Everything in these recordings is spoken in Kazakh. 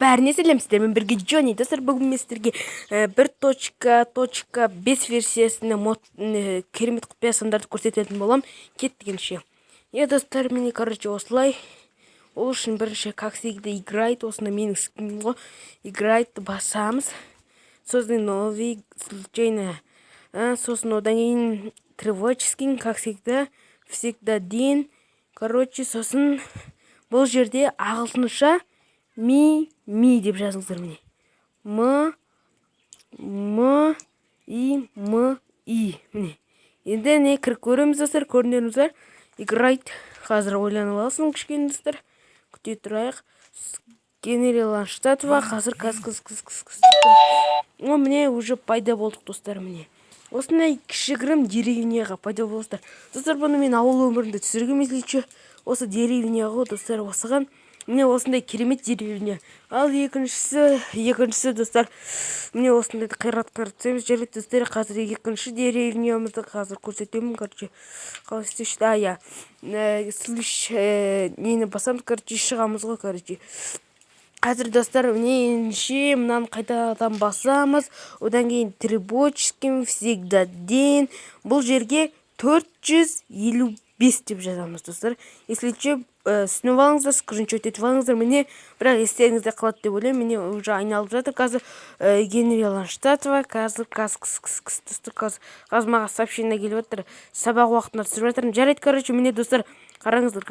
бәріне сәлем, сіздермен бірге Джонни. Достар, бүгін мен сіздерге 1.5 версиясының керемет құпия сандарды көрсететін болам. Кеттігенше. Достар, мені осылай. Ол үшін бірінші как всегда играет. Осында менің скинім ғой. Играет басамыз. Сосын новый случайно. Сосын одан кейін тревожский, как всегда ден. Сосын бұл жерде ағылшынша ми деп жазыңыздар міне. И. Міне. Енді не кіріп көреміз достар, көріндеріңіздер. Играйт. Қазір ойланып алсын кішкене достар. Күте тұрайық. Генерал Ланштатова. Қазір міне уже пайда болдық достар міне. Осындай кішігірім деревняға пайда болдық достар. Бұны мен ауыл өмірінде түсіргім келсе, осы деревняға достар осыған. Міне осындай керемет деревня. Ал екіншісі достар, міне осындай қайрат түсеміз. Жарайды достар, қазір екінші деревнямызды қазір көрсетемін. Нені басамыз, шығамыз ғой. Қазір достар, мынаны қайтадан басамыз. Одан кейін требочким всегда ден. Бұл жерге 455 деп жазамыз достар. Если че, түсініп алыңыздар, скриншот етіп алыңыздар. Міне, бірақ естеріңізде қалады деп ойлаймын. Міне уже айналып жатыр. Қазір Генерал Ланштатова, қазір маған сообщение келіп жатыр. Сабақ уақытында түсіріп жатырмын. Жарайды, міне достар, қараңыздар,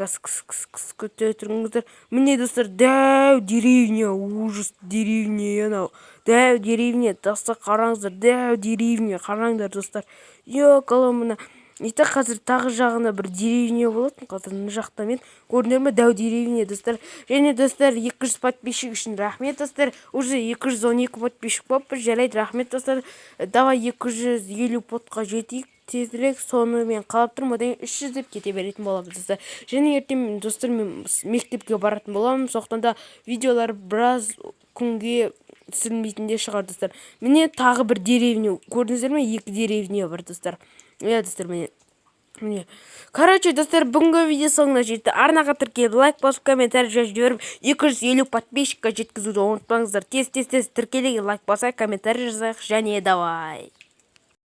күте тұрыңыздар. Міне достар, дәу деревня, ужас деревня, дәу деревня, достар, қараңыздар, дәу деревня, қараңдар достар. Коломына. Қазір тағы жағына бір деревня болатын. Қазір мына жақта мен көрдіңдер ме, дәу деревня достар. Және достар, 200 подписчик үшін рахмет достар. Уже 212 подписчик болыппыз. Жарайды, рахмет достар. Давай 250 подқа жетейік. Тезірек соны мен қалап тұрмын, одан 300 деп кете беретін боламыз достар. Және ертең достар, мен мектепке баратын боламын. Соқтан да видеолар біраз күнге түсірмейтінде шығар достар. Міне тағы бір деревня. Көрдіңіздер ме? 2 деревня бар достар. Достар, міне. Достар, бүгінгі видео соңына жетті. Арнаға тіркеліп, лайк басып, комментарий жазып жіберіп, 250 подписчикқа жеткізуді ұмытпаңыздар. Тез тіркелейік, лайк басайық, комментарий жазайық, және давай.